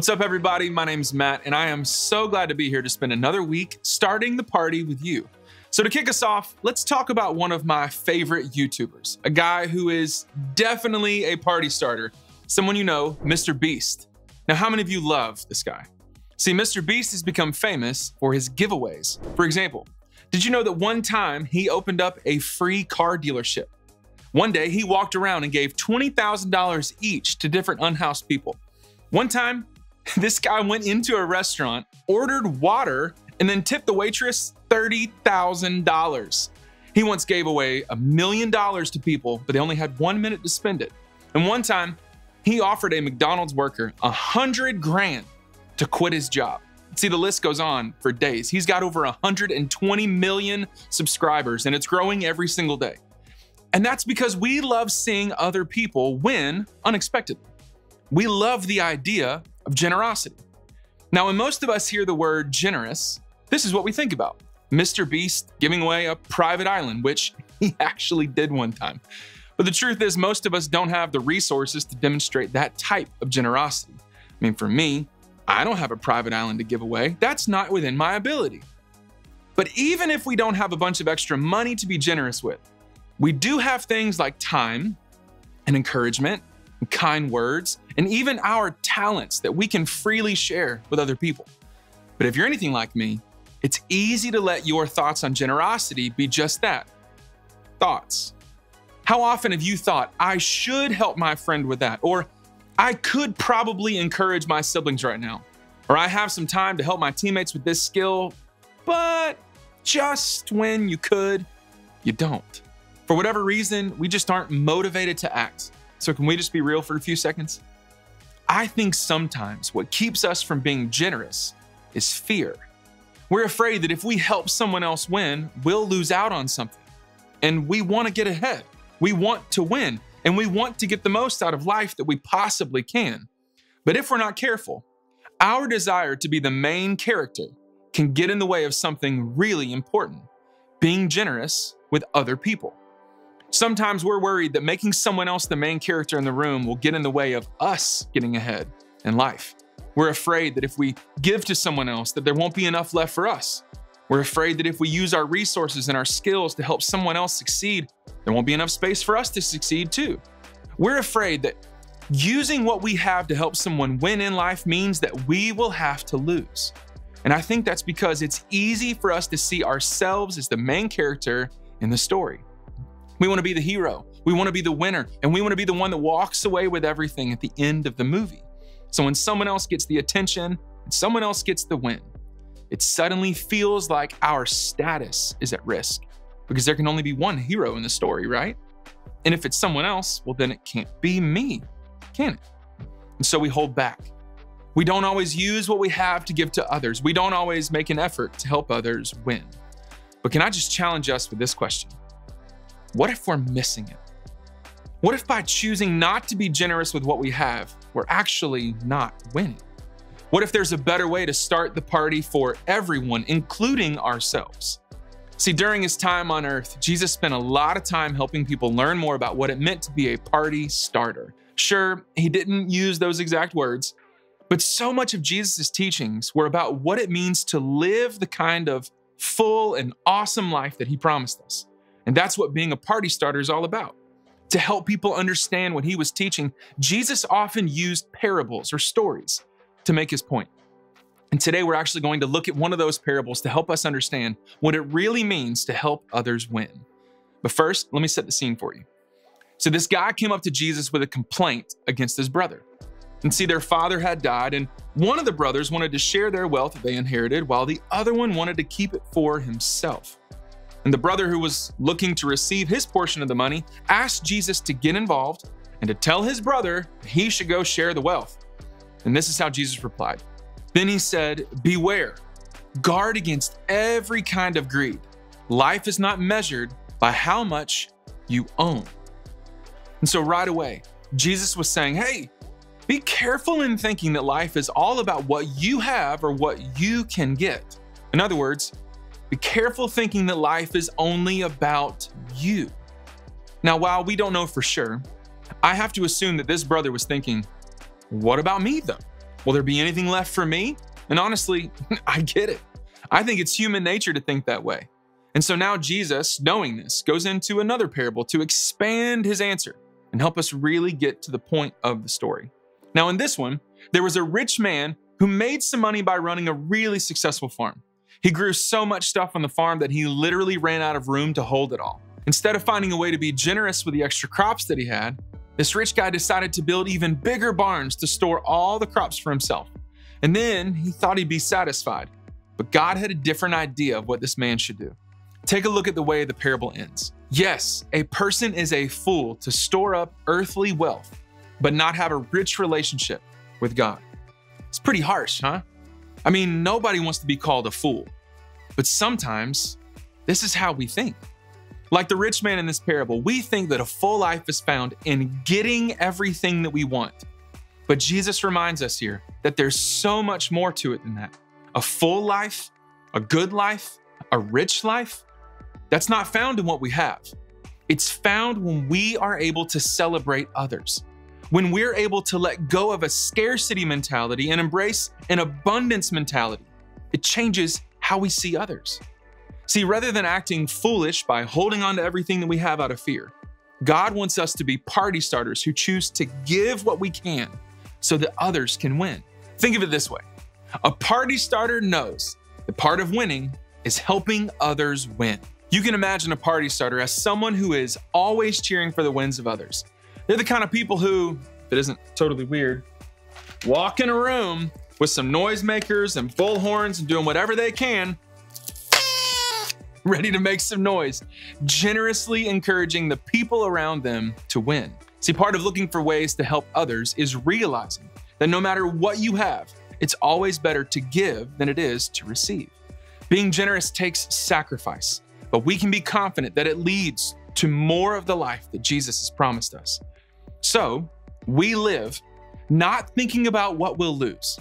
What's up, everybody? My name's Matt, and I am so glad to be here to spend another week starting the party with you. So to kick us off, let's talk about one of my favorite YouTubers, a guy who is definitely a party starter, someone you know, Mr. Beast. Now, how many of you love this guy? See, Mr. Beast has become famous for his giveaways. For example, did you know that one time he opened up a free car dealership? One day he walked around and gave $20,000 each to different unhoused people. One time, this guy went into a restaurant, ordered water, and then tipped the waitress $30,000. He once gave away $1 million to people, but they only had 1 minute to spend it. And one time, he offered a McDonald's worker $100,000 to quit his job. See, the list goes on for days. He's got over 120 million subscribers, and it's growing every single day. And that's because we love seeing other people win unexpectedly. We love the idea of generosity. Now, when most of us hear the word generous, this is what we think about. Mr. Beast giving away a private island, which he actually did one time. But the truth is, most of us don't have the resources to demonstrate that type of generosity. I mean, for me, I don't have a private island to give away. That's not within my ability. But even if we don't have a bunch of extra money to be generous with, we do have things like time and encouragement, and kind words, and even our talents that we can freely share with other people. But if you're anything like me, it's easy to let your thoughts on generosity be just that, thoughts. How often have you thought, I should help my friend with that, or I could probably encourage my siblings right now, or I have some time to help my teammates with this skill, but just when you could, you don't. For whatever reason, we just aren't motivated to act. So can we just be real for a few seconds? I think sometimes what keeps us from being generous is fear. We're afraid that if we help someone else win, we'll lose out on something. And we want to get ahead. We want to win, and we want to get the most out of life that we possibly can. But if we're not careful, our desire to be the main character can get in the way of something really important, being generous with other people. Sometimes we're worried that making someone else the main character in the room will get in the way of us getting ahead in life. We're afraid that if we give to someone else, that there won't be enough left for us. We're afraid that if we use our resources and our skills to help someone else succeed, there won't be enough space for us to succeed too. We're afraid that using what we have to help someone win in life means that we will have to lose. And I think that's because it's easy for us to see ourselves as the main character in the story. We want to be the hero, we want to be the winner, and we want to be the one that walks away with everything at the end of the movie. So when someone else gets the attention and someone else gets the win, it suddenly feels like our status is at risk because there can only be one hero in the story, right? And if it's someone else, well, then it can't be me, can it? And so we hold back. We don't always use what we have to give to others. We don't always make an effort to help others win. But can I just challenge us with this question? What if we're missing it? What if by choosing not to be generous with what we have, we're actually not winning? What if there's a better way to start the party for everyone, including ourselves? See, during his time on earth, Jesus spent a lot of time helping people learn more about what it meant to be a party starter. Sure, he didn't use those exact words, but so much of Jesus' teachings were about what it means to live the kind of full and awesome life that he promised us. And that's what being a party starter is all about. To help people understand what he was teaching, Jesus often used parables or stories to make his point. And today we're actually going to look at one of those parables to help us understand what it really means to help others win. But first, let me set the scene for you. So this guy came up to Jesus with a complaint against his brother. And see, their father had died, and one of the brothers wanted to share their wealth that they inherited, while the other one wanted to keep it for himself. And the brother who was looking to receive his portion of the money asked Jesus to get involved and to tell his brother he should go share the wealth. And this is how Jesus replied. Then he said, beware, guard against every kind of greed. Life is not measured by how much you own. And so right away, Jesus was saying, hey, be careful in thinking that life is all about what you have or what you can get. In other words, be careful thinking that life is only about you. Now, while we don't know for sure, I have to assume that this brother was thinking, what about me though? Will there be anything left for me? And honestly, I get it. I think it's human nature to think that way. And so now Jesus, knowing this, goes into another parable to expand his answer and help us really get to the point of the story. Now in this one, there was a rich man who made some money by running a really successful farm. He grew so much stuff on the farm that he literally ran out of room to hold it all. Instead of finding a way to be generous with the extra crops that he had, this rich guy decided to build even bigger barns to store all the crops for himself. And then he thought he'd be satisfied. But God had a different idea of what this man should do. Take a look at the way the parable ends. Yes, a person is a fool to store up earthly wealth, but not have a rich relationship with God. It's pretty harsh, huh? I mean, nobody wants to be called a fool, but sometimes this is how we think. Like the rich man in this parable, we think that a full life is found in getting everything that we want. But Jesus reminds us here that there's so much more to it than that. A full life, a good life, a rich life, that's not found in what we have. It's found when we are able to celebrate others. When we're able to let go of a scarcity mentality and embrace an abundance mentality. It changes how we see others. See, rather than acting foolish by holding on to everything that we have out of fear, God wants us to be party starters who choose to give what we can so that others can win. Think of it this way. A party starter knows that part of winning is helping others win. You can imagine a party starter as someone who is always cheering for the wins of others. They're the kind of people who, if it isn't totally weird, walk in a room with some noisemakers and bullhorns and doing whatever they can, ready to make some noise, generously encouraging the people around them to win. See, part of looking for ways to help others is realizing that no matter what you have, it's always better to give than it is to receive. Being generous takes sacrifice, but we can be confident that it leads to more of the life that Jesus has promised us. So we live not thinking about what we'll lose,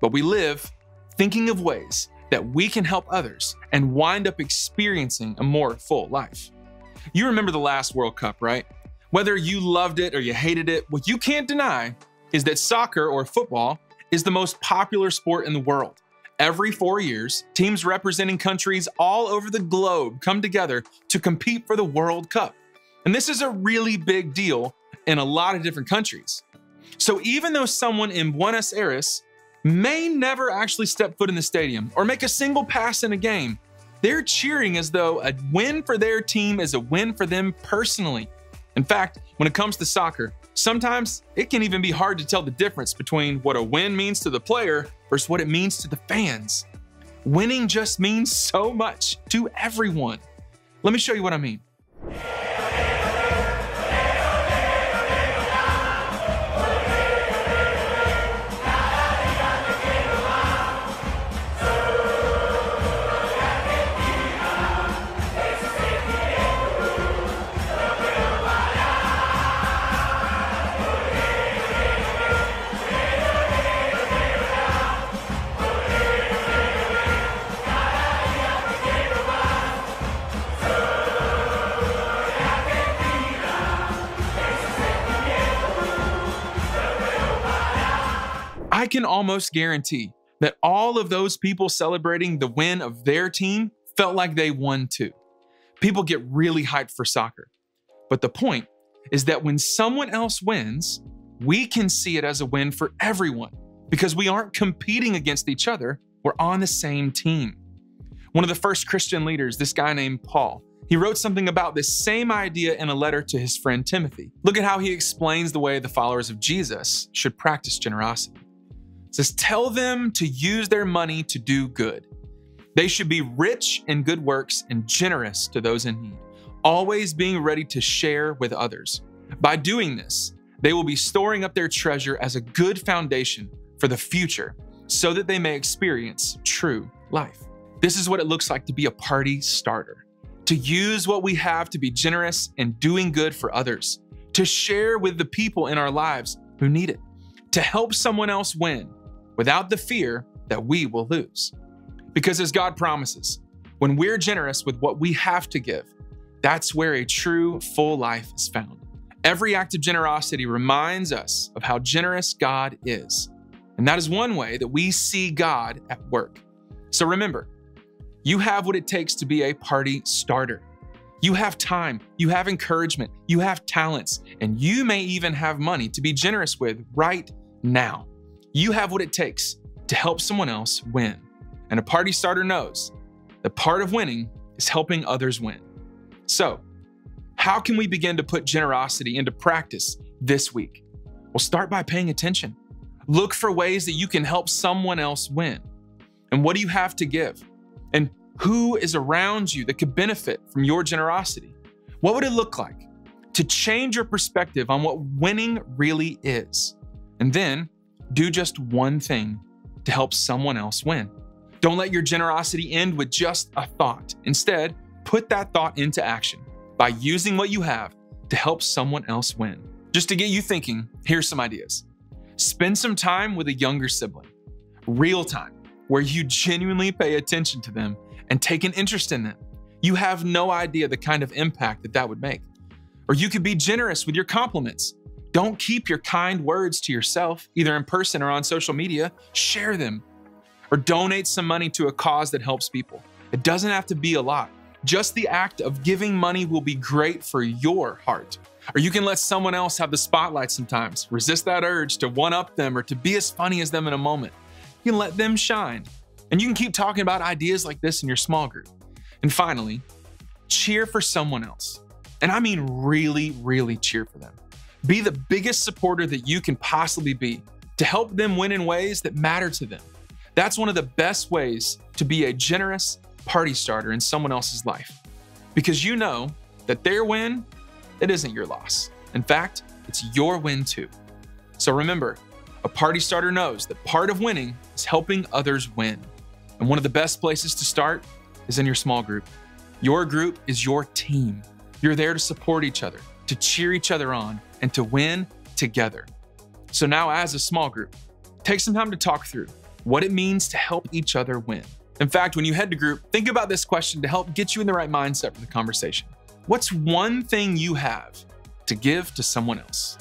but we live thinking of ways that we can help others and wind up experiencing a more full life. You remember the last World Cup, right? Whether you loved it or you hated it, what you can't deny is that soccer or football is the most popular sport in the world. Every 4 years, teams representing countries all over the globe come together to compete for the World Cup. And this is a really big deal in a lot of different countries. So even though someone in Buenos Aires may never actually step foot in the stadium or make a single pass in a game, they're cheering as though a win for their team is a win for them personally. In fact, when it comes to soccer, sometimes it can even be hard to tell the difference between what a win means to the player versus what it means to the fans. Winning just means so much to everyone. Let me show you what I mean. I can almost guarantee that all of those people celebrating the win of their team felt like they won too. People get really hyped for soccer. But the point is that when someone else wins, we can see it as a win for everyone because we aren't competing against each other, we're on the same team. One of the first Christian leaders, this guy named Paul, he wrote something about this same idea in a letter to his friend Timothy. Look at how he explains the way the followers of Jesus should practice generosity. It says, tell them to use their money to do good. They should be rich in good works and generous to those in need, always being ready to share with others. By doing this, they will be storing up their treasure as a good foundation for the future so that they may experience true life. This is what it looks like to be a party starter, to use what we have to be generous and doing good for others, to share with the people in our lives who need it, to help someone else win without the fear that we will lose. Because as God promises, when we're generous with what we have to give, that's where a true full life is found. Every act of generosity reminds us of how generous God is. And that is one way that we see God at work. So remember, you have what it takes to be a party starter. You have time, you have encouragement, you have talents, and you may even have money to be generous with right now. You have what it takes to help someone else win. And a party starter knows that part of winning is helping others win. So, how can we begin to put generosity into practice this week? Well, start by paying attention. Look for ways that you can help someone else win. And what do you have to give? And who is around you that could benefit from your generosity? What would it look like to change your perspective on what winning really is? And then do just one thing to help someone else win. Don't let your generosity end with just a thought. Instead, put that thought into action by using what you have to help someone else win. Just to get you thinking, here's some ideas. Spend some time with a younger sibling, real time, where you genuinely pay attention to them and take an interest in them. You have no idea the kind of impact that would make. Or you could be generous with your compliments. Don't keep your kind words to yourself, either in person or on social media. Share them. Or donate some money to a cause that helps people. It doesn't have to be a lot. Just the act of giving money will be great for your heart. Or you can let someone else have the spotlight sometimes. Resist that urge to one-up them or to be as funny as them in a moment. You can let them shine. And you can keep talking about ideas like this in your small group. And finally, cheer for someone else. And I mean really, really cheer for them. Be the biggest supporter that you can possibly be to help them win in ways that matter to them. That's one of the best ways to be a generous party starter in someone else's life. Because you know that their win, it isn't your loss. In fact, it's your win too. So remember, a party starter knows that part of winning is helping others win. And one of the best places to start is in your small group. Your group is your team. You're there to support each other, to cheer each other on, and to win together. So now as a small group, take some time to talk through what it means to help each other win. In fact, when you head to group, think about this question to help get you in the right mindset for the conversation. What's one thing you have to give to someone else?